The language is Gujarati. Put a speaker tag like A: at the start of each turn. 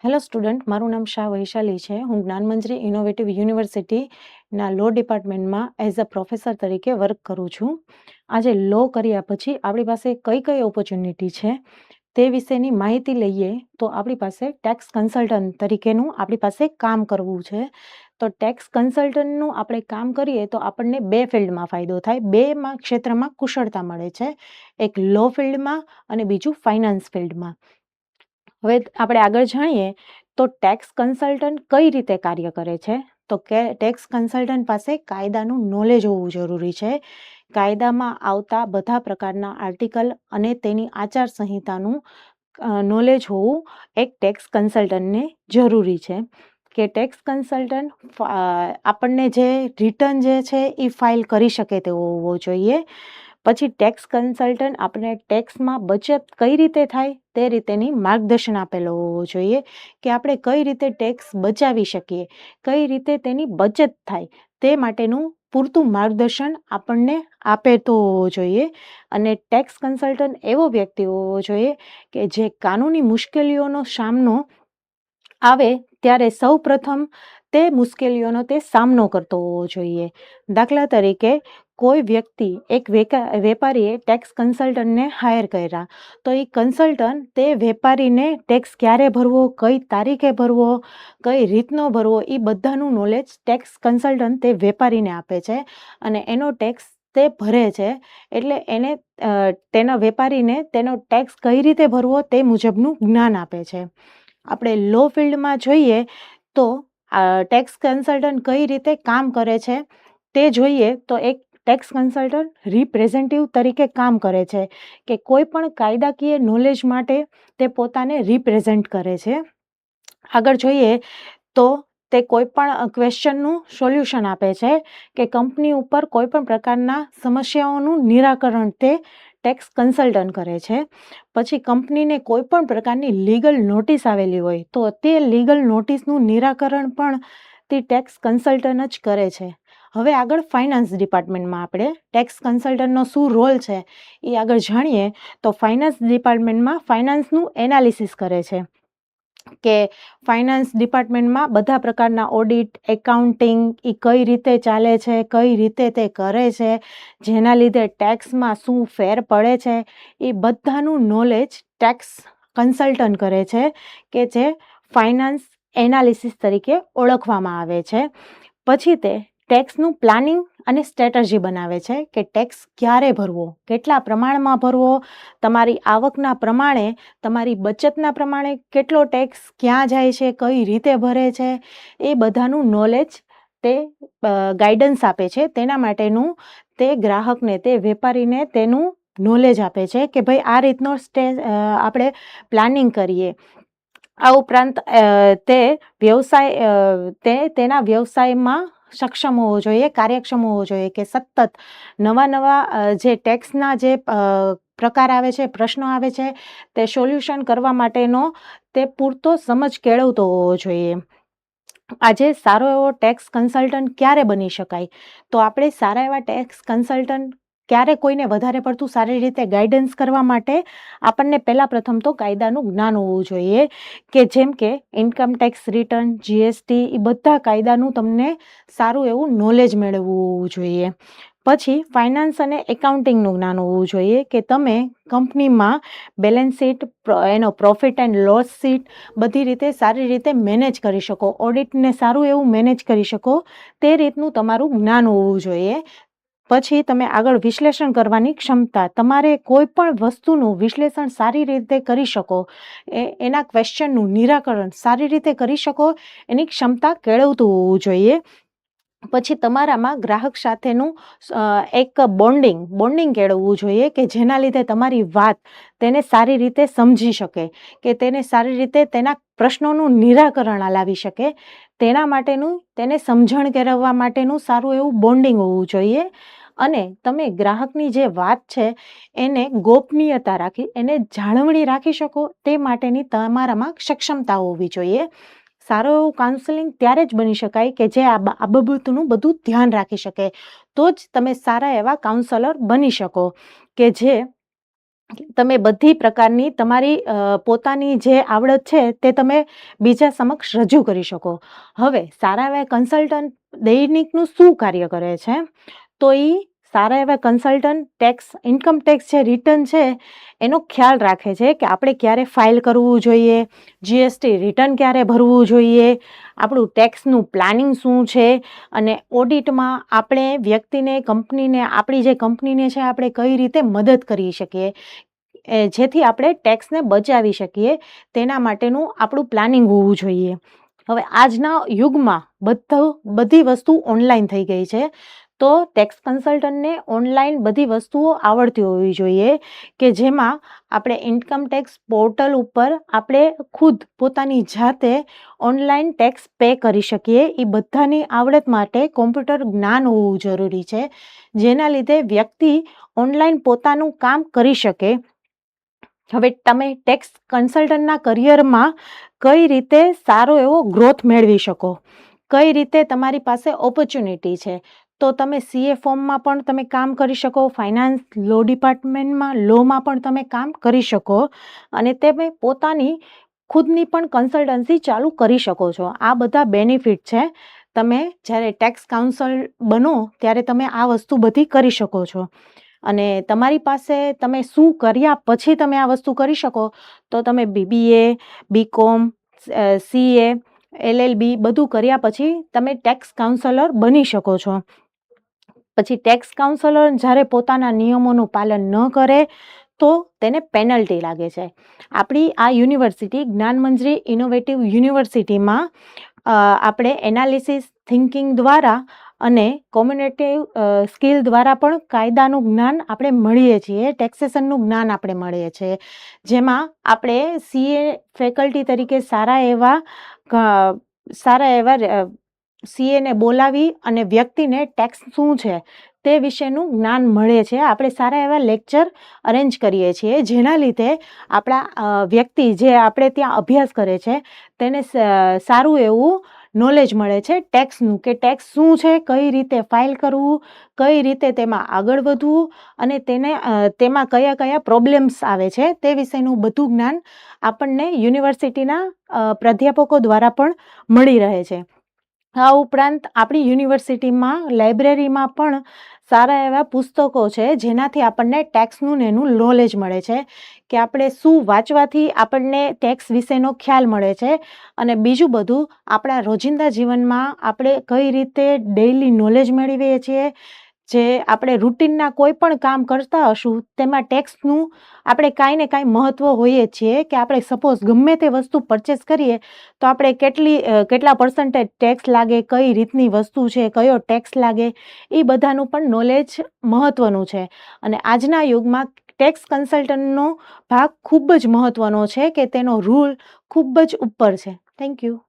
A: હેલો સ્ટુડન્ટ, મારું નામ શાહ વૈશાલી છે. હું જ્ઞાનમંજરી ઇનોવેટિવ યુનિવર્સિટીના લો ડિપાર્ટમેન્ટમાં એઝ અ પ્રોફેસર તરીકે વર્ક કરું છું. આજે લો કર્યા પછી આપણી પાસે કઈ કઈ ઓપોર્ચ્યુનિટી છે તે વિશેની માહિતી લઈએ તો આપણી પાસે ટેક્સ કન્સલ્ટન્ટ તરીકેનું આપણી પાસે કામ કરવું છે. તો ટેક્સ કન્સલ્ટન્ટનું આપણે કામ કરીએ તો આપણને બે ફિલ્ડમાં ફાયદો થાય, બેમાં ક્ષેત્રમાં કુશળતા મળે છે. એક લો ફિલ્ડમાં અને બીજું ફાઇનાન્સ ફિલ્ડમાં. હવે આપણે આગળ જાણીએ તો ટેક્સ કન્સલ્ટન્ટ કઈ રીતે કાર્ય કરે છે. તો કે ટેક્સ કન્સલ્ટન્ટ પાસે કાયદાનું નોલેજ હોવું જરૂરી છે. કાયદામાં આવતા બધા પ્રકારના આર્ટિકલ અને તેની આચારસંહિતાનું નોલેજ હોવું એક ટેક્સ કન્સલ્ટન્ટને જરૂરી છે. કે ટેક્સ કન્સલ્ટન્ટ આપણને જે રિટર્ન જે છે એ ફાઇલ કરી શકે તેવો હોવો જોઈએ. પછી ટેક્સ કન્સલ્ટન્ટ આપણે ટેક્સમાં બચત કઈ રીતે થાય તે રીતેની માર્ગદર્શન આપેલો હોવો જોઈએ કે આપણે કઈ રીતે ટેક્સ બચાવી શકીએ, કઈ રીતે તેની બચત થાય તે માટેનું પૂરતું માર્ગદર્શન આપણને આપેતો હોવો જોઈએ. અને ટેક્સ કન્સલ્ટન્ટ એવો વ્યક્તિ હોવો જોઈએ કે જે કાનૂની મુશ્કેલીઓનો સામનો આવે ત્યારે સૌ પ્રથમ તે મુશ્કેલીઓનો તે સામનો કરતો હોવો જોઈએ. દાખલા તરીકે કોઈ વ્યક્તિ, એક વેપારીએ ટેક્સ કન્સલ્ટન્ટને હાયર કર્યા તો એ કન્સલ્ટન્ટ તે વેપારીને ટેક્સ ક્યારે ભરવો, કઈ તારીખે ભરવો, કઈ રીતનો ભરવો, એ બધાનું નોલેજ ટેક્સ કન્સલ્ટન્ટ તે વેપારીને આપે છે અને એનો ટેક્સ તે ભરે છે. એટલે એને તેના વેપારીને તેનો ટેક્સ કઈ રીતે ભરવો તે મુજબનું જ્ઞાન આપે છે. આપણે લો ફિલ્ડમાં જોઈએ તો ટેક્સ કન્સલ્ટન્ટ કઈ રીતે કામ કરે છે તે જોઈએ તો એક ટેક્સ કન્સલ્ટન્ટ રિપ્રેઝેન્ટેટિવ તરીકે કામ કરે છે કે કોઈ પણ કાયદાકીય નોલેજ માટે તે પોતાને રિપ્રેઝેન્ટ કરે છે. આગળ જોઈએ તો તે કોઈ પણ ક્વેશ્ચનનું સોલ્યુશન આપે છે કે કંપની ઉપર કોઈ પણ પ્રકારના સમસ્યાઓનું નિરાકરણ તે ટેક્સ કન્સલ્ટન્ટ કરે છે. પછી કંપનીને કોઈ પણ પ્રકારની લીગલ નોટિસ આવેલી હોય તો તે લીગલ નોટિસનું નિરાકરણ પણ તે ટેક્સ કન્સલ્ટન્ટ જ કરે છે. હવે આગળ ફાઇનાન્સ ડિપાર્ટમેન્ટમાં આપણે ટેક્સ કન્સલ્ટન્ટનો શું રોલ છે એ આગળ જાણીએ તો ફાઇનાન્સ ડિપાર્ટમેન્ટમાં ફાઇનાન્સનું એનાલિસિસ કરે છે કે ફાઇનાન્સ ડિપાર્ટમેન્ટમાં બધા પ્રકારના ઓડિટ, એકાઉન્ટિંગ એ કઈ રીતે ચાલે છે, કઈ રીતે તે કરે છે, જેના લીધે ટેક્સમાં શું ફેર પડે છે, એ બધાનું નોલેજ ટેક્સ કન્સલ્ટન્ટ કરે છે કે જે ફાઇનાન્સ એનાલિસિસ તરીકે ઓળખવામાં આવે છે. પછી તે ટેક્સનું પ્લાનિંગ અને સ્ટ્રેટજી બનાવે છે કે ટેક્સ ક્યારે ભરવો, કેટલા પ્રમાણમાં ભરવો, તમારી આવકના પ્રમાણે, તમારી બચતના પ્રમાણે કેટલો ટેક્સ ક્યાં જાય છે, કઈ રીતે ભરે છે, એ બધાનું નોલેજ તે ગાઈડન્સ આપે છે. તેના માટેનું તે ગ્રાહકને, તે વેપારીને તેનું નોલેજ આપે છે કે ભાઈ આ રીતનો આપણે પ્લાનિંગ કરીએ. આ ઉપરાંત તેના વ્યવસાયમાં સક્ષમ હોવો જોઈએ, કાર્યક્ષમ હોવો જોઈએ કે સતત નવા જે ટેક્સના જે પ્રકાર આવે છે, પ્રશ્નો આવે છે, તે સોલ્યુશન કરવા માટેનો તે પૂરતો સમજ કેળવતો હોવો જોઈએ. આજે સારો એવો ટેક્સ કન્સલ્ટન્ટ ક્યારે બની શકાય તો આપણે સારા એવા ટેક્સ કન્સલ્ટન્ટ ક્યારે કોઈને વધારે પડતું સારી રીતે ગાઈડન્સ કરવા માટે આપણને પહેલા પ્રથમ તો કાયદાનું જ્ઞાન હોવું જોઈએ કે જેમ કે ઇન્કમ ટેક્સ રિટર્ન, GST એ બધા કાયદાનું તમને સારું એવું નોલેજ મેળવવું હોવું જોઈએ. પછી ફાઇનાન્સ અને એકાઉન્ટિંગનું જ્ઞાન હોવું જોઈએ કે તમે કંપનીમાં બેલેન્સ શીટ, એનો પ્રોફિટ એન્ડ લોસ શીટ બધી રીતે સારી રીતે મેનેજ કરી શકો, ઓડિટને સારું એવું મેનેજ કરી શકો તે રીતનું તમારું જ્ઞાન હોવું જોઈએ. પછી તમે આગળ વિશ્લેષણ કરવાની ક્ષમતા, તમારે કોઈ પણ વસ્તુનું વિશ્લેષણ સારી રીતે કરી શકો, એના ક્વેશ્ચનનું નિરાકરણ સારી રીતે કરી શકો એની ક્ષમતા કેળવતું હોવું જોઈએ. પછી તમારામાં ગ્રાહક સાથેનું એક બોન્ડિંગ કેળવવું જોઈએ કે જેના લીધે તમારી વાત તેને સારી રીતે સમજી શકે, કે તેને સારી રીતે તેના પ્રશ્નોનું નિરાકરણ લાવી શકે, તેના માટેનું તેને સમજણ કેળવવા માટેનું સારું એવું બોન્ડિંગ હોવું જોઈએ. અને તમે ગ્રાહકની જે વાત છે એને ગોપનીયતા રાખી, એને જાળવણી રાખી શકો તે માટેની તમારામાં સક્ષમતા હોવી જોઈએ. સારું એવું કાઉન્સેલિંગ ત્યારે જ બની શકાય કે જે આ બાબતનું બધું ધ્યાન રાખી શકે, તો જ તમે સારા એવા કાઉન્સેલર બની શકો કે જે તમે બધી પ્રકારની તમારી પોતાની જે આવડત છે તે તમે બીજા સમક્ષ રજૂ કરી શકો. હવે સારા એવા કન્સલ્ટન્ટ દૈનિકનું શું કાર્ય કરે છે? તો એ સારા એવા કન્સલ્ટન્ટ ઇન્કમ ટેક્સ જે રિટર્ન છે એનો ખ્યાલ રાખે છે કે આપણે ક્યારે ફાઇલ કરવું જોઈએ, જીએસટી રિટર્ન ક્યારે ભરવું જોઈએ, આપણું ટેક્સનું પ્લાનિંગ શું છે, અને ઓડિટમાં આપણે વ્યક્તિને, કંપનીને, આપણી જે કંપનીને છે આપણે કઈ રીતે મદદ કરી શકીએ, જેથી આપણે ટેક્સને બચાવી શકીએ, તેના માટેનું આપણું પ્લાનિંગ હોવું જોઈએ. હવે આજના યુગમાં બધી વસ્તુ ઓનલાઈન થઈ ગઈ છે, તો ટેક્સ કન્સલ્ટન્ટને ઓનલાઈન બધી વસ્તુઓ આવડતી હોવી જોઈએ, કે જેમાં આપણે ઇન્કમ ટેક્સ પોર્ટલ ઉપર આપણે ખુદ પોતાની જાતે ઓનલાઈન ટેક્સ પે કરી શકીએ. એ બધાની આવડત માટે કોમ્પ્યુટર જ્ઞાન હોવું જરૂરી છે, જેના લીધે વ્યક્તિ ઓનલાઈન પોતાનું કામ કરી શકે. હવે તમે ટેક્સ કન્સલ્ટન્ટના કરિયરમાં કઈ રીતે સારો એવો ગ્રોથ મેળવી શકો, કઈ રીતે તમારી પાસે ઓપોર્ચ્યુનિટી છે, તો તમે સીએ ફોર્મમાં પણ તમે કામ કરી શકો, ફાઇનાન્સ લો ડિપાર્ટમેન્ટમાં લોમાં પણ તમે કામ કરી શકો, અને તમે પોતાની ખુદની પણ કન્સલ્ટન્સી ચાલુ કરી શકો છો. આ બધા બેનિફિટ છે. તમે જ્યારે ટેક્સ કાઉન્સલ બનો ત્યારે તમે આ વસ્તુ બધી કરી શકો છો. અને તમારી પાસે તમે શું કર્યા પછી તમે આ વસ્તુ કરી શકો, તો તમે બીબીએ, બીકોમ, સીએ, એલએલબી બધું કર્યા પછી તમે ટેક્સ કાઉન્સલર બની શકો છો. પછી ટેક્સ કાઉન્સલર જ્યારે પોતાના નિયમોનું પાલન ન કરે તો તેને પેનલ્ટી લાગે છે. આપણી આ યુનિવર્સિટી જ્ઞાનમંજરી ઇનોવેટિવ યુનિવર્સિટીમાં આપણે એનાલિસિસ થિંકિંગ દ્વારા અને કોમ્યુનિકેટિવ સ્કિલ દ્વારા પણ કાયદાનું જ્ઞાન આપણે મળીએ છીએ, ટેક્સેશનનું જ્ઞાન આપણે મળીએ છીએ, જેમાં આપણે સીએ ફેકલ્ટી તરીકે સારા એવા સીએને બોલાવી અને વ્યક્તિને ટેક્સ શું છે તે વિશેનું જ્ઞાન મળે છે. આપણે સારા એવા લેક્ચર અરેન્જ કરીએ છીએ, જેના લીધે આપણા વ્યક્તિ જે આપણે ત્યાં અભ્યાસ કરે છે તેને સારું એવું નોલેજ મળે છે ટેક્સનું, કે ટેક્સ શું છે, કઈ રીતે ફાઇલ કરવું, કઈ રીતે તેમાં આગળ વધવું, અને તેમાં કયા કયા પ્રોબ્લેમ્સ આવે છે તે વિશેનું બધું જ્ઞાન આપણને યુનિવર્સિટીના પ્રાધ્યાપકો દ્વારા પણ મળી રહે છે. આ ઉપરાંત આપણી યુનિવર્સિટીમાં લાઇબ્રેરીમાં પણ સારા એવા પુસ્તકો છે, જેનાથી આપણને ટેક્સનું ને એનું નોલેજ મળે છે, કે આપણે શું વાંચવાથી આપણને ટેક્સ વિશેનો ખ્યાલ મળે છે, અને બીજું બધું આપણા રોજિંદા જીવનમાં આપણે કઈ રીતે ડેઇલી નોલેજ મેળવીએ છીએ, જે આપણે રૂટીનના કોઈ પણ કામ કરતા હશું તેમાં ટેક્સનું આપણે કાંઈ ને કાંઈ મહત્ત્વ હોઈએ છીએ, કે આપણે સપોઝ ગમે તે વસ્તુ પરચેસ કરીએ તો આપણે કેટલા પર્સન્ટેજ ટેક્સ લાગે, કઈ રીતની વસ્તુ છે, કયો ટેક્સ લાગે, એ બધાનું પણ નોલેજ મહત્ત્વનું છે. અને આજના યુગમાં ટેક્સ કન્સલ્ટન્ટનો ભાગ ખૂબ જ મહત્ત્વનો છે, કે તેનો રૂલ ખૂબ જ ઉપર છે. Thank you.